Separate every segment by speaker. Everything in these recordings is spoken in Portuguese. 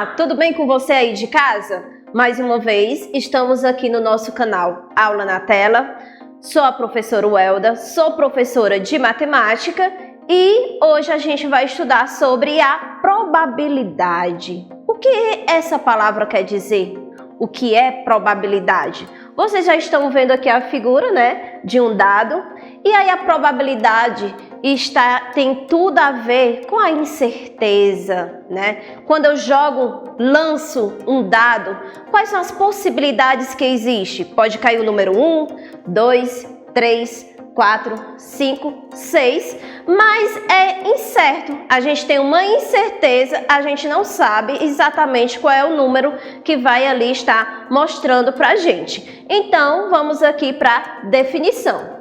Speaker 1: Olá, tudo bem com você aí de casa? Mais uma vez, estamos aqui no nosso canal Aula na Tela. Sou a professora Welda, sou professora de matemática e hoje a gente vai estudar sobre a probabilidade. O que essa palavra quer dizer? O que é probabilidade? Vocês já estão vendo aqui a figura, né, de um dado, e aí a probabilidade tem tudo a ver com a incerteza, né? Quando eu lanço um dado, quais são as possibilidades que existem? Pode cair o número 1, 2, 3, 4, 5, 6, mas é incerto. A gente tem uma incerteza, a gente não sabe exatamente qual é o número que vai ali estar mostrando para a gente. Então, vamos aqui para a definição.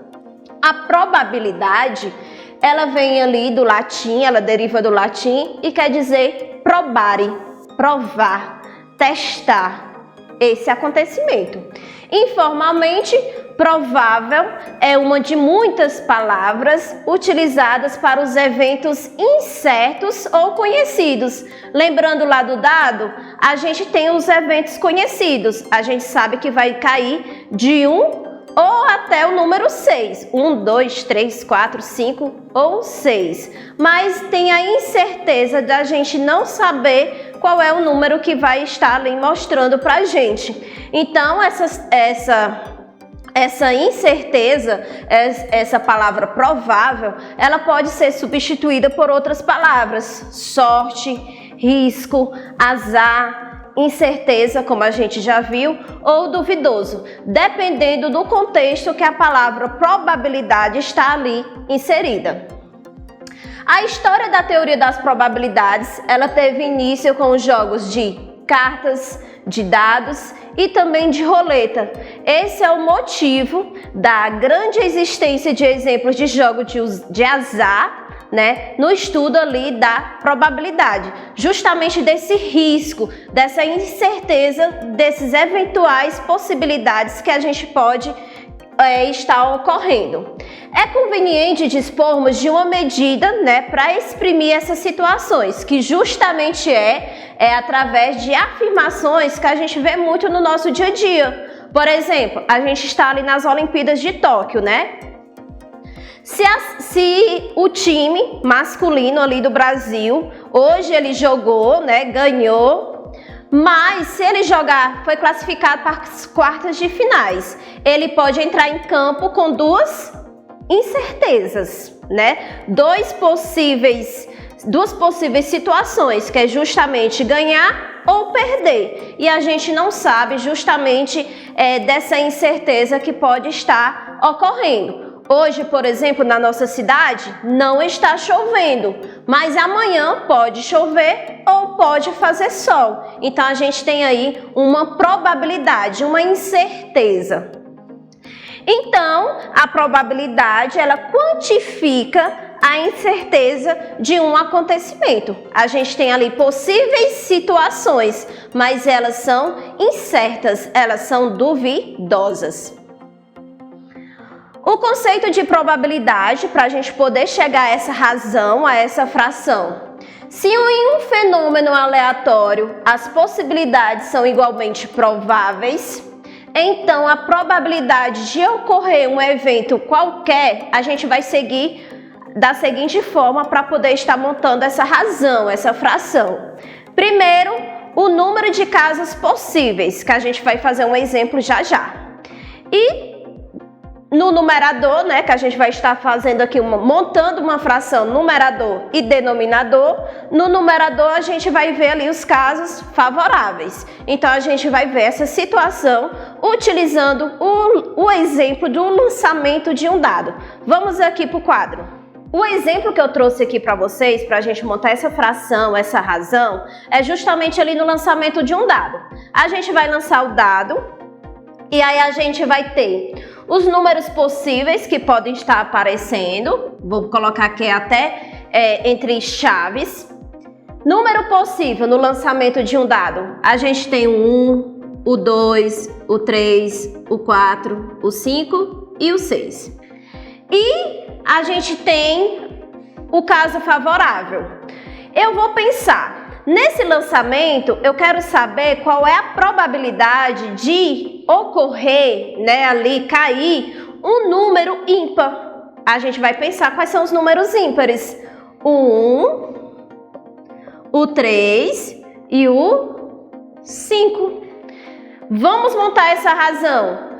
Speaker 1: A probabilidade, ela vem ali do latim, ela deriva do latim e quer dizer probare, provar, testar esse acontecimento. Informalmente, provável é uma de muitas palavras utilizadas para os eventos incertos ou conhecidos. Lembrando lá do dado, a gente tem os eventos conhecidos. A gente sabe que vai cair de 1 ou até o número 6. 1, 2, 3, 4, 5 ou 6. Mas tem a incerteza da gente não saber qual é o número que vai estar ali mostrando para a gente. Então, essa incerteza, essa palavra provável, ela pode ser substituída por outras palavras. Sorte, risco, azar, incerteza, como a gente já viu, ou duvidoso, dependendo do contexto que a palavra probabilidade está ali inserida. A história da teoria das probabilidades, ela teve início com os jogos de cartas, de dados e também de roleta. Esse é o motivo da grande existência de exemplos de jogos de azar, né, no estudo ali da probabilidade, justamente desse risco, dessa incerteza, desses eventuais possibilidades que a gente pode estar ocorrendo. É conveniente dispormos de uma medida, né, para exprimir essas situações, que justamente é através de afirmações que a gente vê muito no nosso dia a dia. Por exemplo, a gente está ali nas Olimpíadas de Tóquio, né? Se o time masculino ali do Brasil, hoje ele jogou, né, ganhou, mas se ele foi classificado para as quartas de finais, ele pode entrar em campo com duas incertezas, né? Duas possíveis situações, que é justamente ganhar ou perder. E a gente não sabe justamente dessa incerteza que pode estar ocorrendo. Hoje, por exemplo, na nossa cidade, não está chovendo, mas amanhã pode chover ou pode fazer sol. Então, a gente tem aí uma probabilidade, uma incerteza. Então, a probabilidade, ela quantifica a incerteza de um acontecimento. A gente tem ali possíveis situações, mas elas são incertas, elas são duvidosas. O conceito de probabilidade, para a gente poder chegar a essa razão, a essa fração. Se em um fenômeno aleatório as possibilidades são igualmente prováveis, então a probabilidade de ocorrer um evento qualquer, a gente vai seguir da seguinte forma para poder estar montando essa razão, essa fração. Primeiro, o número de casos possíveis, que a gente vai fazer um exemplo já já. E no numerador, né, que a gente vai estar fazendo aqui, montando uma fração numerador e denominador, no numerador a gente vai ver ali os casos favoráveis. Então, a gente vai ver essa situação utilizando o exemplo do lançamento de um dado. Vamos aqui para o quadro. O exemplo que eu trouxe aqui para vocês, para a gente montar essa fração, essa razão, é justamente ali no lançamento de um dado. A gente vai lançar o dado e aí a gente vai ter os números possíveis que podem estar aparecendo. Vou colocar aqui até entre chaves. Número possível no lançamento de um dado. A gente tem o 1, o 2, o 3, o 4, o 5 e o 6. E a gente tem o caso favorável. Eu vou pensar, Nesse lançamento, eu quero saber qual é a probabilidade de ocorrer, né, ali cair um número ímpar. A gente vai pensar quais são os números ímpares. O 1, o 3 e o 5. Vamos montar essa razão.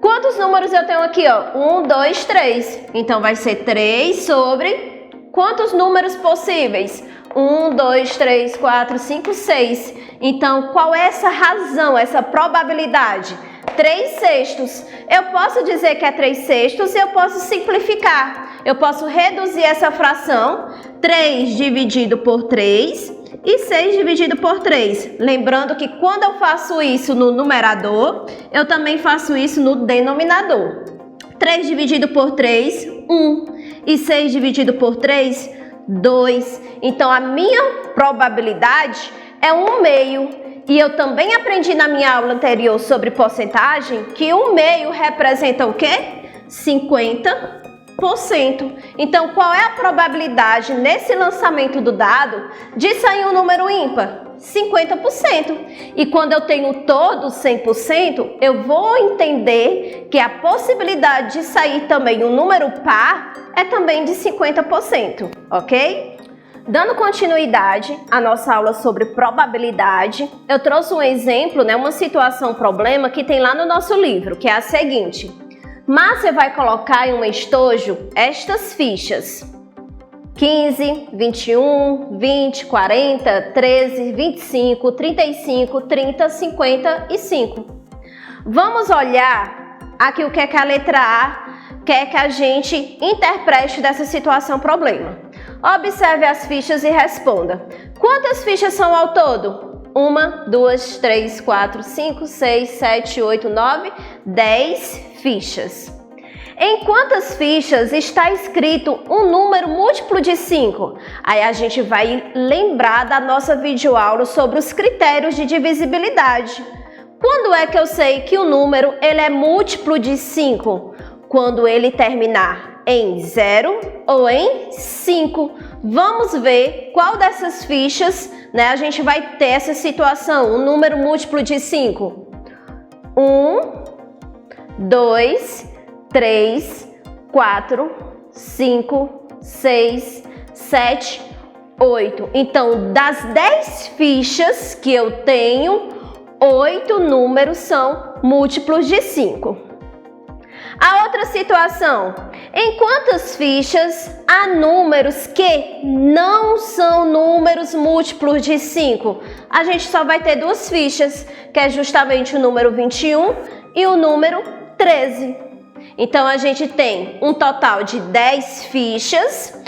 Speaker 1: Quantos números eu tenho aqui, ó? 1, 2, 3. Então, vai ser 3 sobre quantos números possíveis? 1, 2, 3, 4, 5, 6. Então, qual é essa razão, essa probabilidade? 3 sextos. Eu posso dizer que é 3 sextos e eu posso simplificar. Eu posso reduzir essa fração, 3 dividido por 3 e 6 dividido por 3. Lembrando que quando eu faço isso no numerador, eu também faço isso no denominador. 3 dividido por 3, 1. E 6 dividido por 3, 2. Então, a minha probabilidade é 1/2. E eu também aprendi na minha aula anterior sobre porcentagem que 1/2 representa o quê? 50%. Então, qual é a probabilidade nesse lançamento do dado de sair um número ímpar? 50%. E quando eu tenho todo 100%, eu vou entender que a possibilidade de sair também um número par é também de 50%, ok? Dando continuidade à nossa aula sobre probabilidade, eu trouxe um exemplo, né, uma situação problema que tem lá no nosso livro, que é a seguinte. Márcia vai colocar em um estojo estas fichas: 15, 21, 20, 40, 13, 25, 35, 30, 55. Vamos olhar aqui o que é que a letra A quer que a gente interprete dessa situação problema. Observe as fichas e responda. Quantas fichas são ao todo? 1, 2, 3, 4, 5, 6, 7, 8, 9, 10 fichas. Em quantas fichas está escrito um número múltiplo de 5? Aí a gente vai lembrar da nossa videoaula sobre os critérios de divisibilidade. Quando é que eu sei que o número ele é múltiplo de 5? Quando ele terminar em 0 ou em 5. Vamos ver qual dessas fichas, né, a gente vai ter essa situação, um número múltiplo de 5. 1, 2, 3, 4, 5, 6, 7, 8. Então, das 10 fichas que eu tenho, 8 números são múltiplos de 5. A outra situação, em quantas fichas há números que não são números múltiplos de 5? A gente só vai ter 2 fichas, que é justamente o número 21 e o número 13. Então, a gente tem um total de 10 fichas,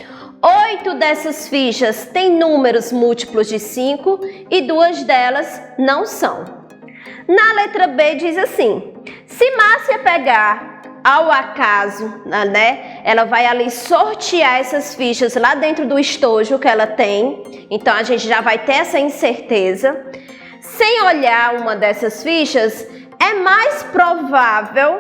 Speaker 1: 8 dessas fichas têm números múltiplos de 5 e 2 delas não são. Na letra B diz assim, se Márcia pegar ao acaso, né, ela vai ali sortear essas fichas lá dentro do estojo que ela tem, então a gente já vai ter essa incerteza. Sem olhar uma dessas fichas, é mais provável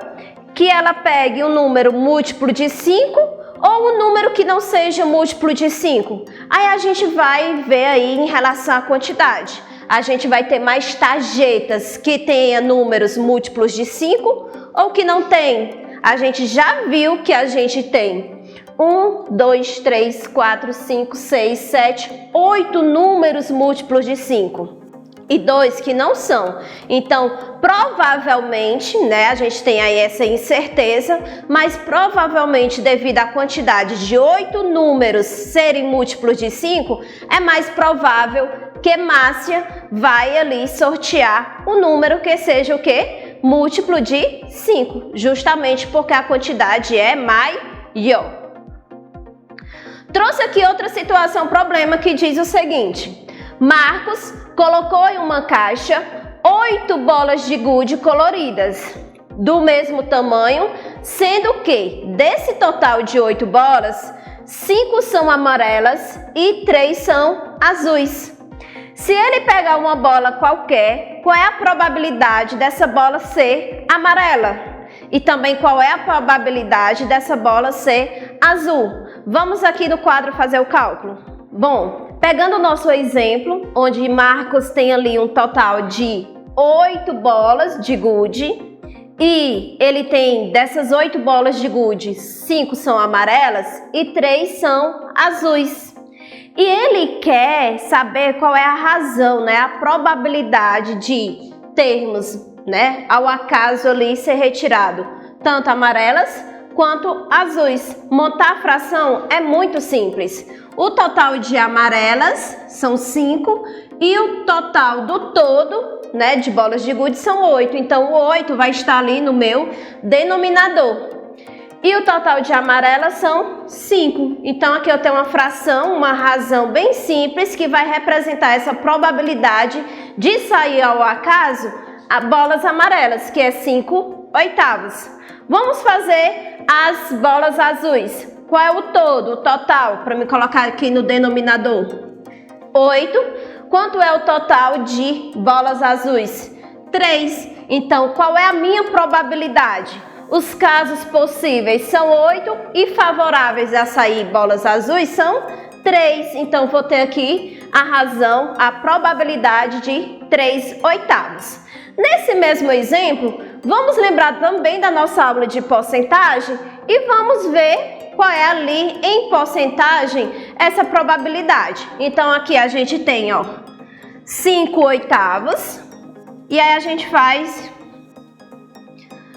Speaker 1: que ela pegue um número múltiplo de 5 ou um número que não seja múltiplo de 5. Aí a gente vai ver aí em relação à quantidade. A gente vai ter mais tarjetas que tenha números múltiplos de 5 ou que não tem. A gente já viu que a gente tem 1, 2, 3, 4, 5, 6, 7, 8 números múltiplos de 5 e 2 que não são. Então, provavelmente, né, a gente tem aí essa incerteza, mas provavelmente devido à quantidade de 8 números serem múltiplos de 5, é mais provável que Márcia vai ali sortear o número que seja o quê? Múltiplo de 5, justamente porque a quantidade é maior. Trouxe aqui outra situação, problema, que diz o seguinte. Marcos colocou em uma caixa 8 bolas de gude coloridas, do mesmo tamanho, sendo que, desse total de 8 bolas, 5 são amarelas e 3 são azuis. Se ele pegar uma bola qualquer, qual é a probabilidade dessa bola ser amarela? E também qual é a probabilidade dessa bola ser azul? Vamos aqui no quadro fazer o cálculo. Bom, Pegando o nosso exemplo, onde Marcos tem ali um total de 8 bolas de gude e ele tem dessas 8 bolas de gude, 5 são amarelas e 3 são azuis. E ele quer saber qual é a razão, né, a probabilidade de termos, né, ao acaso ali ser retirado tanto amarelas quanto azuis. Montar a fração é muito simples. O total de amarelas são 5 e o total do todo, né, de bolas de gude são 8. Então, o 8 vai estar ali no meu denominador. E o total de amarelas são 5. Então, aqui eu tenho uma fração, uma razão bem simples que vai representar essa probabilidade de sair ao acaso a bolas amarelas, que é 5/8. Vamos fazer as bolas azuis. Qual é o todo, o total, para me colocar aqui no denominador? 8. Quanto é o total de bolas azuis? 3. Então, qual é a minha probabilidade? Os casos possíveis são 8 e favoráveis a sair bolas azuis são 3. Então, vou ter aqui a razão, a probabilidade de 3/8. Nesse mesmo exemplo, vamos lembrar também da nossa aula de porcentagem e vamos ver qual é ali em porcentagem essa probabilidade. Então, aqui a gente tem, ó, 5/8 e aí a gente faz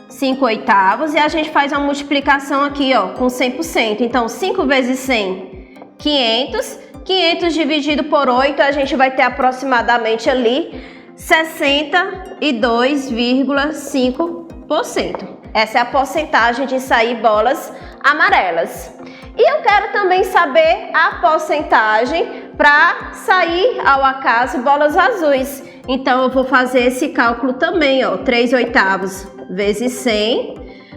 Speaker 1: 5/8 e a gente faz uma multiplicação aqui, ó, com 100%. Então, 5 vezes 100, 500. 500 dividido por 8, a gente vai ter aproximadamente ali 62,5%. Essa é a porcentagem de sair bolas amarelas. E eu quero também saber a porcentagem para sair ao acaso bolas azuis. Então, eu vou fazer esse cálculo também, ó, 3/8 vezes 100.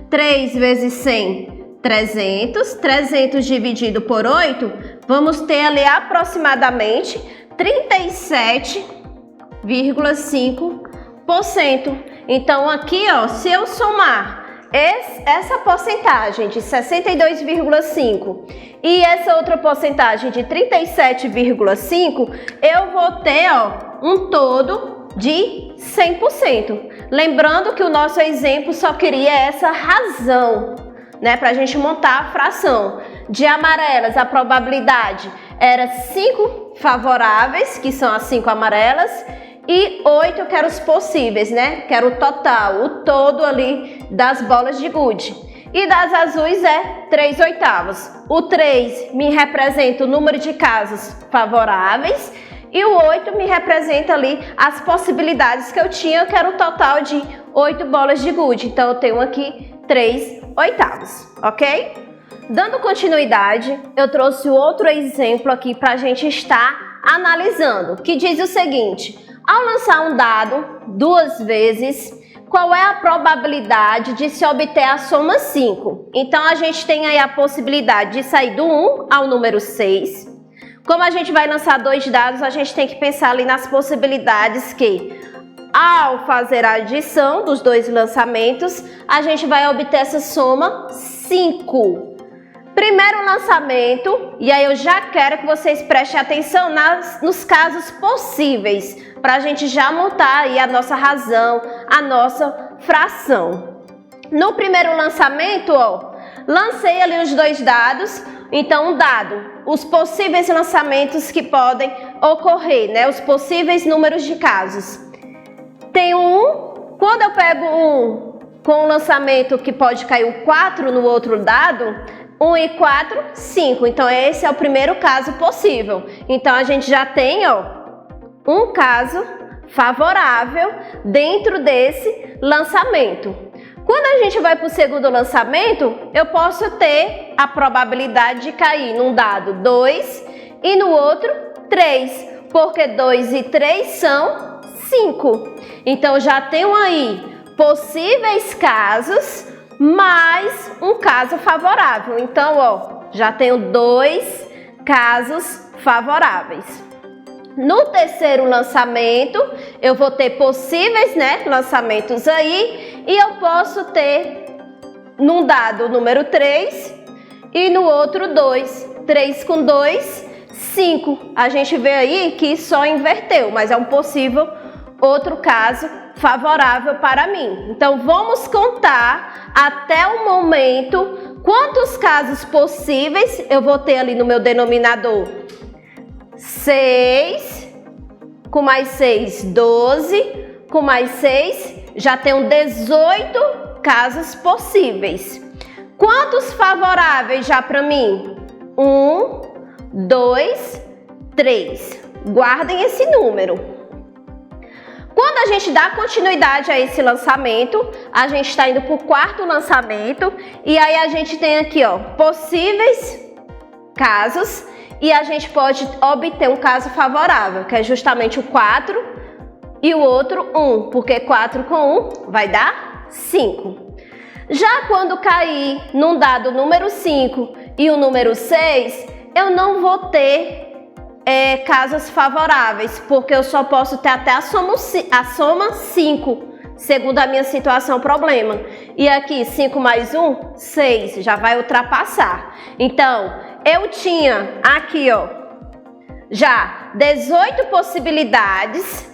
Speaker 1: 3 vezes 100, 300. 300 dividido por 8, vamos ter ali aproximadamente 37,5%. Então, aqui, ó, se eu somar essa porcentagem de 62,5 e essa outra porcentagem de 37,5, eu vou ter, ó, um todo de 100%. Lembrando que o nosso exemplo só queria essa razão, né, para a gente montar a fração. De amarelas, a probabilidade era 5 favoráveis, que são as 5 amarelas, e 8 que eram os possíveis, né? Que era o total, o todo ali das bolas de gude. E das azuis é 3/8. O 3 me representa o número de casos favoráveis e o 8 me representa ali as possibilidades que eu tinha, que era o total de 8 bolas de gude. Então, eu tenho aqui 3/8, ok? Dando continuidade, eu trouxe outro exemplo aqui para a gente estar analisando, que diz o seguinte: ao lançar um dado 2 vezes, qual é a probabilidade de se obter a soma 5? Então, a gente tem aí a possibilidade de sair do 1 ao número 6. Como a gente vai lançar 2 dados, a gente tem que pensar ali nas possibilidades que, ao fazer a adição dos 2 lançamentos, a gente vai obter essa soma 5. Primeiro lançamento, e aí eu já quero que vocês prestem atenção nos casos possíveis, para a gente já montar aí a nossa razão, a nossa fração. No primeiro lançamento, ó, lancei ali os 2 dados, então um dado, os possíveis lançamentos que podem ocorrer, né, os possíveis números de casos. Tem um, quando eu pego um com o lançamento que pode cair o 4 no outro dado, 1 e 4, 5. Então, esse é o primeiro caso possível. Então, a gente já tem, ó, um caso favorável dentro desse lançamento. Quando a gente vai para o segundo lançamento, eu posso ter a probabilidade de cair num dado 2 e no outro 3, porque 2 e 3 são 5. Então, já tenho aí possíveis casos mais um caso favorável. Então, ó, já tenho 2 casos favoráveis. No terceiro lançamento, eu vou ter possíveis, né, lançamentos aí, e eu posso ter num dado o número 3 e no outro 2. 3 com 2, 5. A gente vê aí que só inverteu, mas é um possível outro caso favorável para mim. Então, vamos contar até o momento quantos casos possíveis eu vou ter ali no meu denominador. 6, com mais 6, 12, com mais 6, já tenho 18 casos possíveis. Quantos favoráveis já para mim? 1, 2, 3. Guardem esse número. Quando a gente dá continuidade a esse lançamento, a gente está indo para o quarto lançamento e aí a gente tem aqui, ó, possíveis casos e a gente pode obter um caso favorável, que é justamente o 4 e o outro 1, porque 4 com 1 vai dar 5. Já quando cair num dado número 5 e o número 6, eu não vou ter casos favoráveis, porque eu só posso ter até a soma 5, segundo a minha situação problema. E aqui, 5 mais 1, 6, já vai ultrapassar. Então, eu tinha aqui, ó, já 18 possibilidades,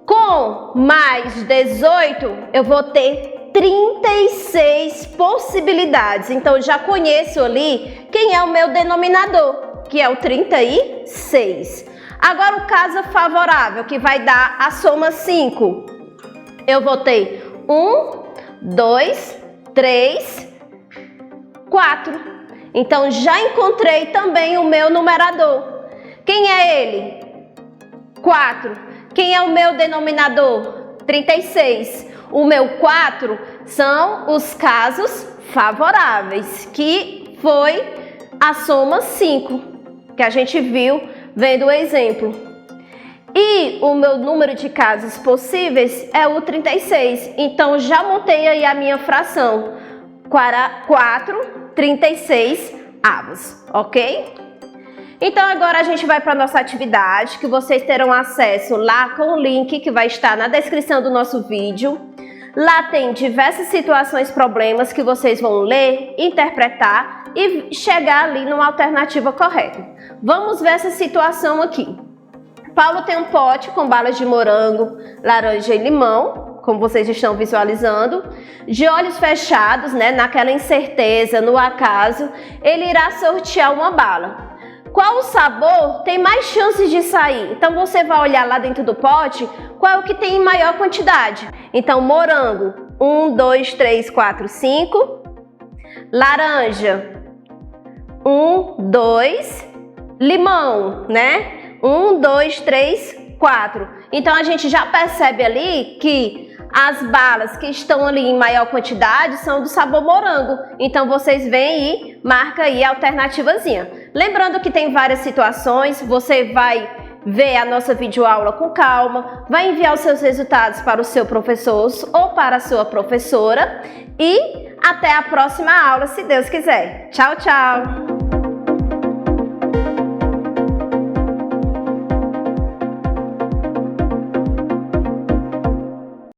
Speaker 1: com mais 18, eu vou ter 36 possibilidades. Então, eu já conheço ali quem é o meu denominador, que é o 36. Agora o caso favorável, que vai dar a soma 5. Eu vou ter 1, 2, 3, 4. Então já encontrei também o meu numerador. Quem é ele? 4. Quem é o meu denominador? 36. O meu 4 são os casos favoráveis, que foi a soma 5. Que a gente viu vendo o exemplo. E o meu número de casos possíveis é o 36. Então, já montei aí a minha fração. 4, 36 avos, ok? Então, agora a gente vai para a nossa atividade, que vocês terão acesso lá com o link que vai estar na descrição do nosso vídeo. Lá tem diversas situações, problemas que vocês vão ler, interpretar e chegar ali numa alternativa correta. Vamos ver essa situação aqui. Paulo tem um pote com balas de morango, laranja e limão, como vocês estão visualizando. De olhos fechados, né, naquela incerteza, no acaso, ele irá sortear uma bala. Qual o sabor tem mais chances de sair? Então você vai olhar lá dentro do pote qual é o que tem em maior quantidade. Então morango, 1, 2, 3, 4, 5. Laranja, 1, 2. Limão, né? 1, 2, 3, 4. Então a gente já percebe ali que as balas que estão ali em maior quantidade são do sabor morango. Então vocês veem e marca aí a alternativazinha. Lembrando que tem várias situações, você vai ver a nossa videoaula com calma, vai enviar os seus resultados para o seu professor ou para a sua professora e até a próxima aula, se Deus quiser. Tchau, tchau!